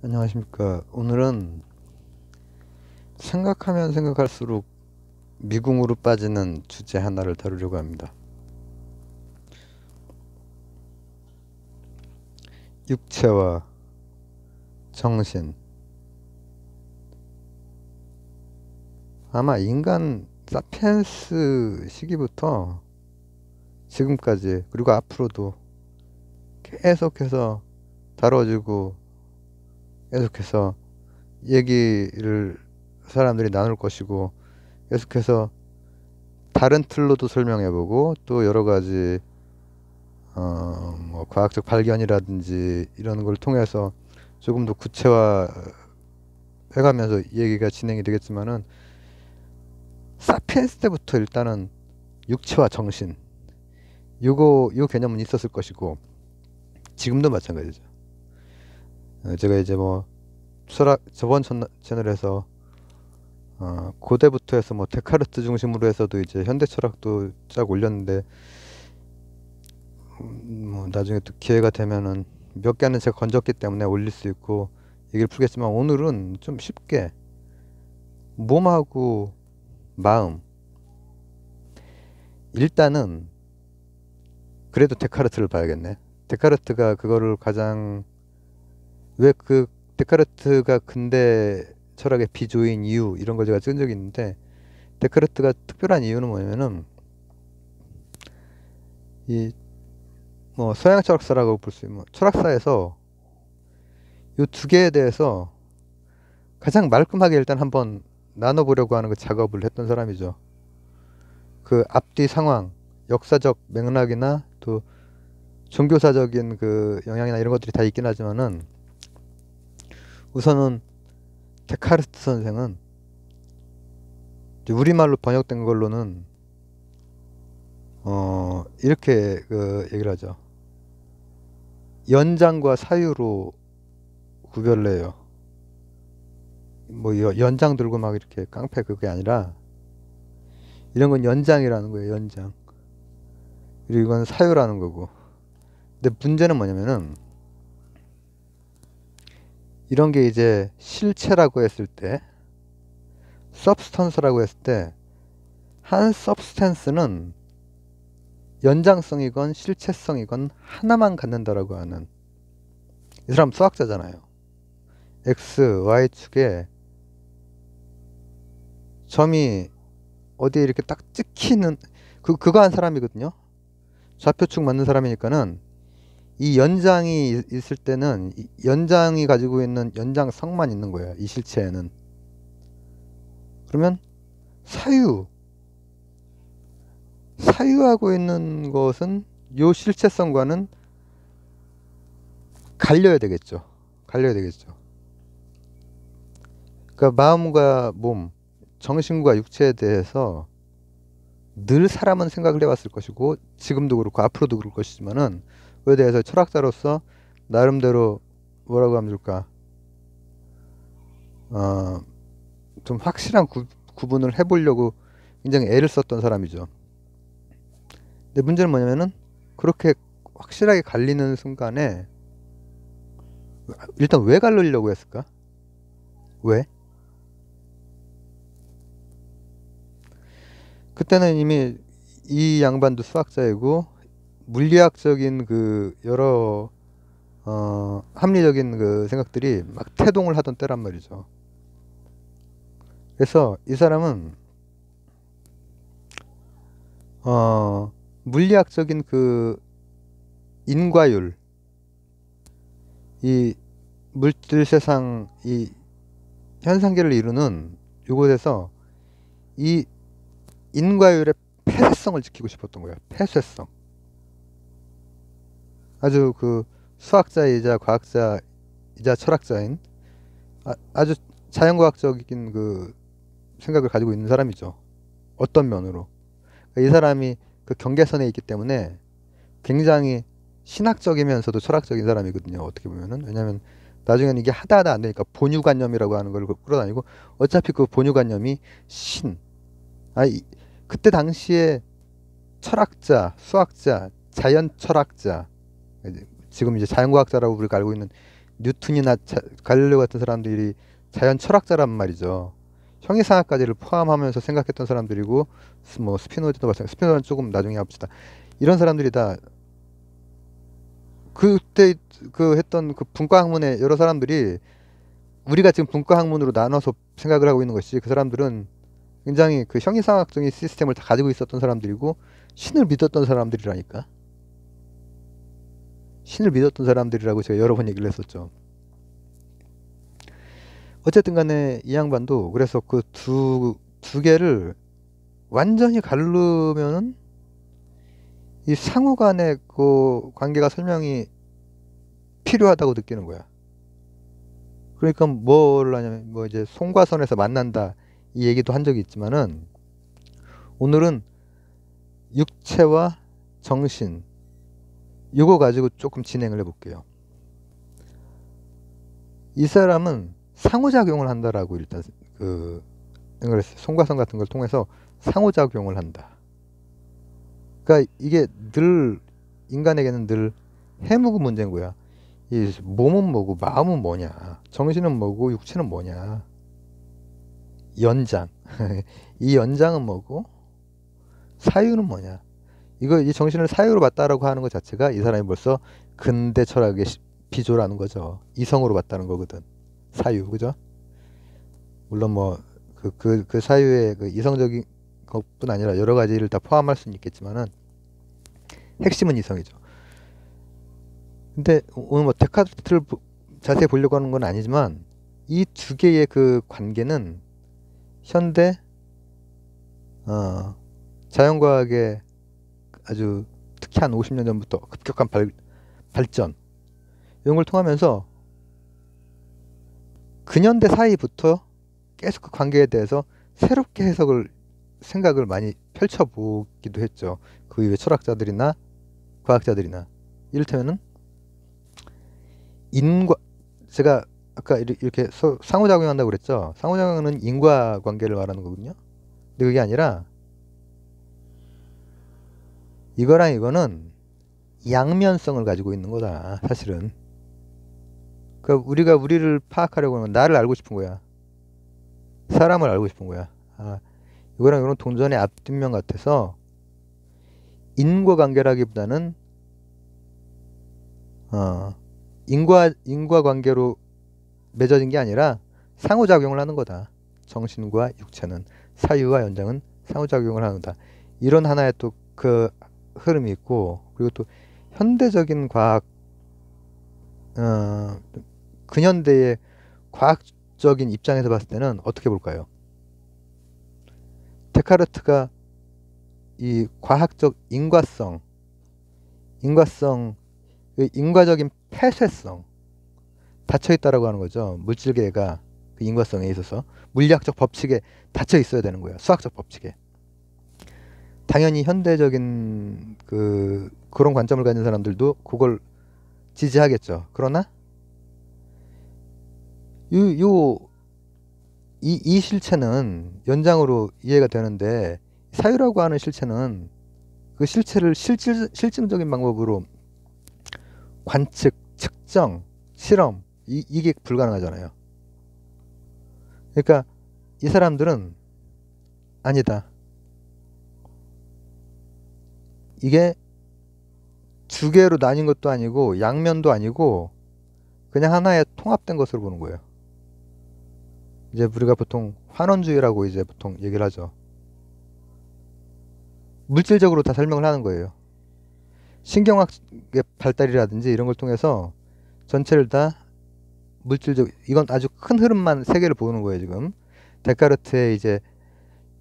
안녕하십니까. 오늘은 생각하면 생각할수록 미궁으로 빠지는 주제 하나를 다루려고 합니다. 육체와 정신. 아마 인간 사피엔스 시기부터 지금까지, 그리고 앞으로도 계속해서 다뤄지고 계속해서 얘기를 사람들이 나눌 것이고, 계속해서 다른 틀로도 설명해보고, 또 여러 가지 뭐 과학적 발견이라든지 이런 걸 통해서 조금 더 구체화해가면서 얘기가 진행이 되겠지만은, 사피엔스 때부터 일단은 육체와 정신, 요 개념은 있었을 것이고, 지금도 마찬가지죠. 제가 이제 뭐 저번 채널에서 고대부터 해서 뭐 데카르트 중심으로 해서도 이제 현대 철학도 쫙 올렸는데, 뭐 나중에 또 기회가 되면은 몇 개는 제가 건졌기 때문에 올릴 수 있고 얘기를 풀겠지만, 오늘은 좀 쉽게 몸하고 마음. 일단은 그래도 데카르트를 봐야겠네. 데카르트가 그거를 가장, 왜 그 데카르트가 근대 철학의 비조인 이유, 이런 걸 제가 쓴 적이 있는데, 데카르트가 특별한 이유는 뭐냐면은, 이 뭐 서양 철학사라고 볼 수 있는, 철학사에서 이 두 개에 대해서 가장 말끔하게 일단 한번 나눠보려고 하는 그 작업을 했던 사람이죠. 그 앞뒤 상황, 역사적 맥락이나 또 종교사적인 그 영향이나 이런 것들이 다 있긴 하지만은, 우선은 데카르트 선생은 이제 우리말로 번역된 걸로는 이렇게 그 얘기를 하죠. 연장과 사유로 구별을 해요. 뭐 연장 들고 막 이렇게 깡패 그게 아니라, 이런 건 연장이라는 거예요. 연장. 그리고 이건 사유라는 거고. 근데 문제는 뭐냐면은, 이런 게 이제 실체라고 했을 때, substance라고 했을 때, 한 substance는 연장성이건 실체성이건 하나만 갖는다라고 하는, 이 사람 수학자잖아요. x, y축에 점이 어디에 이렇게 딱 찍히는 그거 한 사람이거든요. 좌표축 맞는 사람이니까는, 이 연장이 있을 때는 이 연장이 가지고 있는 연장성만 있는 거예요. 이 실체에는. 그러면 사유하고 있는 것은 요 실체성과는 갈려야 되겠죠. 그러니까 마음과 몸, 정신과 육체에 대해서 늘 사람은 생각을 해왔을 것이고, 지금도 그렇고 앞으로도 그럴 것이지만은, 그에 대해서 철학자로서 나름대로 뭐라고 하면 좋을까, 좀 확실한 구분을 해보려고 굉장히 애를 썼던 사람이죠. 근데 문제는 뭐냐면은, 그렇게 확실하게 갈리는 순간에 일단 왜 갈리려고 했을까? 왜? 그때는 이미 이 양반도 수학자이고, 물리학적인 그 여러 합리적인 그 생각들이 막 태동을 하던 때란 말이죠. 그래서 이 사람은 물리학적인 그 인과율, 이 물질 세상 이 현상계를 이루는 요것에서 이 인과율의 폐쇄성을 지키고 싶었던 거예요. 폐쇄성. 아주 그 수학자이자 과학자이자 철학자인, 아주 자연과학적인 그 생각을 가지고 있는 사람이죠. 어떤 면으로. 이 사람이 그 경계선에 있기 때문에 굉장히 신학적이면서도 철학적인 사람이거든요. 어떻게 보면은. 왜냐면 나중에는 이게 하다 안 되니까 본유관념이라고 하는 걸 끌어다니고, 어차피 그 본유관념이 신. 그때 당시에 철학자, 수학자, 자연 철학자, 지금 이제 자연과학자라고 우리가 알고 있는 뉴턴이나 갈릴레오 같은 사람들이 자연 철학자란 말이죠. 형이상학까지를 포함하면서 생각했던 사람들이고, 뭐 스피노자도 마찬가지. 스피노자는 조금 나중에 합시다. 이런 사람들이 다 그때 그 했던 그 분과학문의 여러 사람들이 우리가 지금 분과학문으로 나눠서 생각을 하고 있는 것이, 그 사람들은 굉장히 그 형이상학적인 시스템을 다 가지고 있었던 사람들이고 신을 믿었던 사람들이라니까. 신을 믿었던 사람들이라고 제가 여러 번 얘기를 했었죠. 어쨌든 간에 이 양반도 그래서 그 두 개를 완전히 가르면은 이 상호 간의 그 관계가 설명이 필요하다고 느끼는 거야. 그러니까 뭘 하냐면, 뭐 이제 송과선에서 만난다 이 얘기도 한 적이 있지만은, 오늘은 육체와 정신 요거 가지고 조금 진행을 해볼게요. 이 사람은 상호작용을 한다라고 일단 그 생각을 했어요. 송과선 같은 걸 통해서 상호작용을 한다. 그러니까 이게 늘 인간에게는 늘 해묵은 문제인 거야. 이 몸은 뭐고 마음은 뭐냐, 정신은 뭐고 육체는 뭐냐, 연장 이 연장은 뭐고 사유는 뭐냐. 이거 이 정신을 사유로 봤다라고 하는 것 자체가 이 사람이 벌써 근대 철학의 비조라는 거죠. 이성으로 봤다는 거거든. 사유, 그죠? 물론 뭐 그 사유의 그 이성적인 것뿐 아니라 여러 가지를 다 포함할 수는 있겠지만은 핵심은 이성이죠. 근데 오늘 뭐 데카르트를 자세히 보려고 하는 건 아니지만, 이 두 개의 그 관계는 현대 자연과학의 아주 특히 한 50년 전부터 급격한 발전, 이런 걸 통하면서 근현대 사이부터 계속 그 관계에 대해서 새롭게 생각을 많이 펼쳐보기도 했죠. 그 이외 철학자들이나 과학자들이나. 이를테면은 제가 아까 이렇게 상호작용한다고 그랬죠. 상호작용은 인과관계를 말하는 거거든요. 근데 그게 아니라 이거랑 이거는 양면성을 가지고 있는 거다, 사실은. 그러니까 우리가 우리를 파악하려고 하면 나를 알고 싶은 거야. 사람을 알고 싶은 거야. 이거랑 이거는 동전의 앞뒷면 같아서 인과관계라기보다는 인과관계로 맺어진 게 아니라 상호작용을 하는 거다. 정신과 육체는, 사유와 연장은 상호작용을 하는 거다. 이런 하나의 또 그 흐름이 있고, 그리고 또 현대적인 과학, 근현대의 과학적인 입장에서 봤을 때는 어떻게 볼까요? 데카르트가 이 과학적 인과성, 인과적인 폐쇄성, 닫혀있다라고 하는 거죠. 물질계가 그 인과성에 있어서 물리학적 법칙에 닫혀 있어야 되는 거예요. 수학적 법칙에. 당연히 현대적인 그런 관점을 가진 사람들도 그걸 지지하겠죠. 그러나 이 실체는 연장으로 이해가 되는데, 사유라고 하는 실체는 그 실체를 실증적인 방법으로 관측, 측정, 실험, 이게 불가능하잖아요. 그러니까 이 사람들은 아니다. 이게 두 개로 나뉜 것도 아니고 양면도 아니고 그냥 하나의 통합된 것으로 보는 거예요. 이제 우리가 보통 환원주의라고 이제 보통 얘기를 하죠. 물질적으로 다 설명을 하는 거예요. 신경학의 발달이라든지 이런 걸 통해서 전체를 다 이건 아주 큰 흐름만 세 개를 보는 거예요, 지금. 데카르트의 이제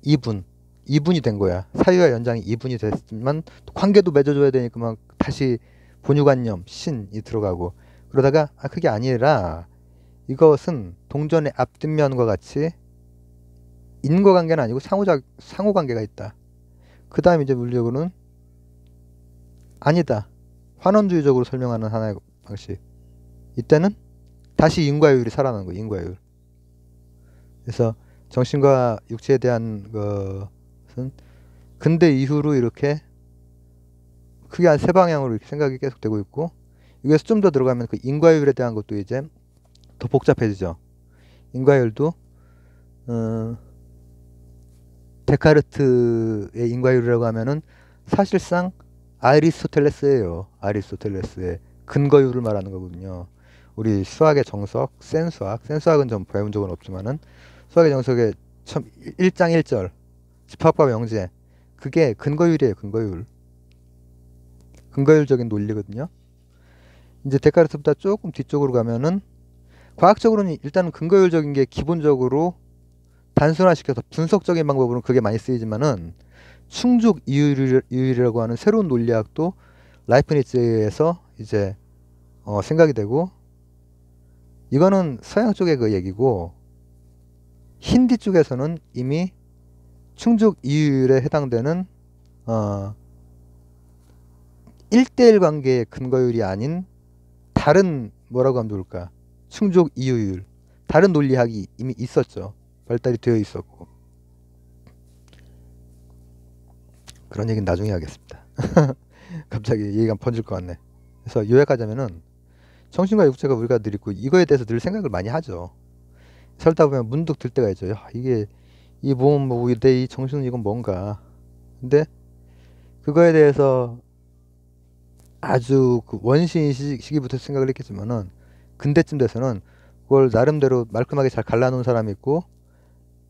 이분이 된 거야. 사유와 연장이 이분이 됐지만 관계도 맺어줘야 되니까 막 다시 본유관념, 신이 들어가고, 그러다가 그게 아니라 이것은 동전의 앞뒷면과 같이 인과관계는 아니고 상호관계가 있다. 그 다음 이제 물리적으로는 아니다. 환원주의적으로 설명하는 하나의 방식. 이때는 다시 인과율이 살아나는 거예요. 인과율. 그래서 정신과 육체에 대한 것은 근대 이후로 이렇게 크게 한 세 방향으로 이렇게 생각이 계속 되고 있고, 여기서 좀 더 들어가면 그 인과율에 대한 것도 이제 더 복잡해지죠. 인과율도 데카르트의 인과율이라고 하면은 사실상 아리스토텔레스예요. 아리스토텔레스의 근거율을 말하는 거거든요. 우리 수학의 정석, 센수학은 좀 배운 적은 없지만은 수학의 정석의 1장 1절 집합과 명제, 그게 근거율이에요. 근거율적인 논리거든요. 이제 데카르트보다 조금 뒤쪽으로 가면은 과학적으로는 일단은 근거율적인 게 기본적으로 단순화시켜서 분석적인 방법으로는 그게 많이 쓰이지만은 충족 이율이라고 하는 새로운 논리학도 라이프니츠에서 이제 생각이 되고, 이거는 서양 쪽의 그 얘기고, 힌디 쪽에서는 이미 충족 이율에 해당되는 1대1 관계의 근거율이 아닌 다른, 뭐라고 하면 좋을까, 충족 이율, 다른 논리학이 이미 있었죠. 발달이 되어 있었고. 그런 얘기는 나중에 하겠습니다. 갑자기 얘기가 번질 것 같네. 그래서 요약하자면은 정신과 육체가 우리가 늘 있고, 이거에 대해서 늘 생각을 많이 하죠. 살다 보면 문득 들 때가 있죠. 야, 이게 이 몸, 내 이 정신은 이건 뭔가. 근데 그거에 대해서 아주 그 원시인 시기부터 생각을 했겠지만은 근대쯤 돼서는 그걸 나름대로 말끔하게 잘 갈라놓은 사람이 있고,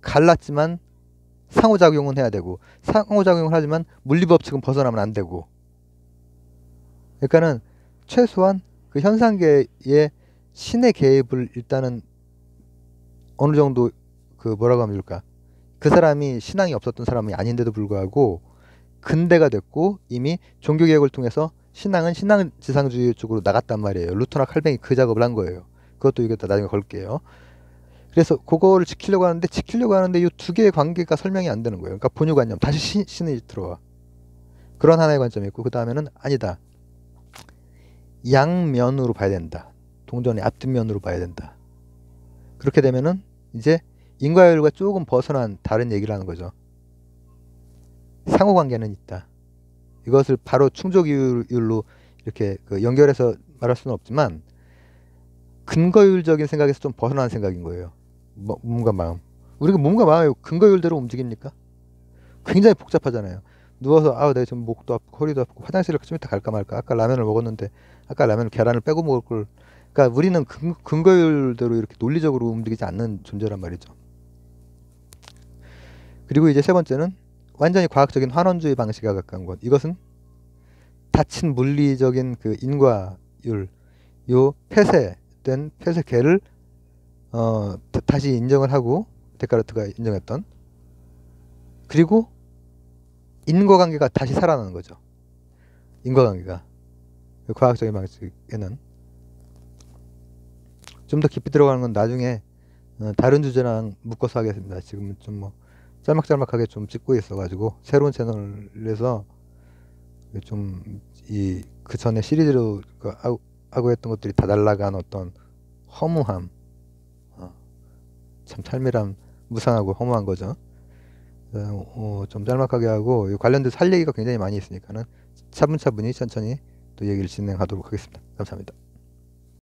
갈랐지만 상호작용은 해야 되고, 상호작용을 하지만 물리법칙은 벗어나면 안 되고. 그러니까는 최소한 그 현상계의 신의 개입을 일단은 어느 정도 그 뭐라고 하면 좋을까, 그 사람이 신앙이 없었던 사람이 아닌데도 불구하고 근대가 됐고 이미 종교개혁을 통해서 신앙은 신앙지상주의 쪽으로 나갔단 말이에요. 루터나 칼뱅이 그 작업을 한 거예요. 그것도 이겼다 나중에 걸게요. 그래서 그거를 지키려고 하는데 이 두 개의 관계가 설명이 안 되는 거예요. 그러니까 본유관념, 다시 신이 들어와. 그런 하나의 관점이 있고, 그 다음에는 아니다, 양면으로 봐야 된다. 동전의 앞뒷면으로 봐야 된다. 그렇게 되면은 이제 인과율과 조금 벗어난 다른 얘기를 하는 거죠. 상호관계는 있다. 이것을 바로 충족이율로 이렇게 그 연결해서 말할 수는 없지만 근거율적인 생각에서 좀 벗어난 생각인 거예요. 몸과 마음. 우리가 몸과 마음이 근거율대로 움직입니까? 굉장히 복잡하잖아요. 누워서 내가 지금 목도 아프고 허리도 아프고 화장실을 좀 이따 갈까 말까. 아까 라면을 먹었는데 아까 라면을 계란을 빼고 먹을 걸. 그러니까 우리는 근거율대로 이렇게 논리적으로 움직이지 않는 존재란 말이죠. 그리고 이제 세 번째는 완전히 과학적인 환원주의 방식에 가까운 것. 이것은 닫힌 물리적인 그 인과율, 요 폐쇄된 폐쇄계를 다시 인정을 하고, 데카르트가 인정했던, 그리고 인과관계가 다시 살아나는 거죠. 인과관계가 과학적인 방식에는 좀 더 깊이 들어가는 건 나중에 다른 주제랑 묶어서 하겠습니다. 지금은 좀 뭐 짤막짤막하게 좀 찍고 있어가지고 새로운 채널에서 좀 그 전에 시리즈로 하고 했던 것들이 다 날라간 어떤 허무함, 참 삶이란 무상하고 허무한 거죠. 좀 짤막하게 하고 관련돼서 할 얘기가 굉장히 많이 있으니까는 차분히 천천히 또 얘기를 진행하도록 하겠습니다. 감사합니다.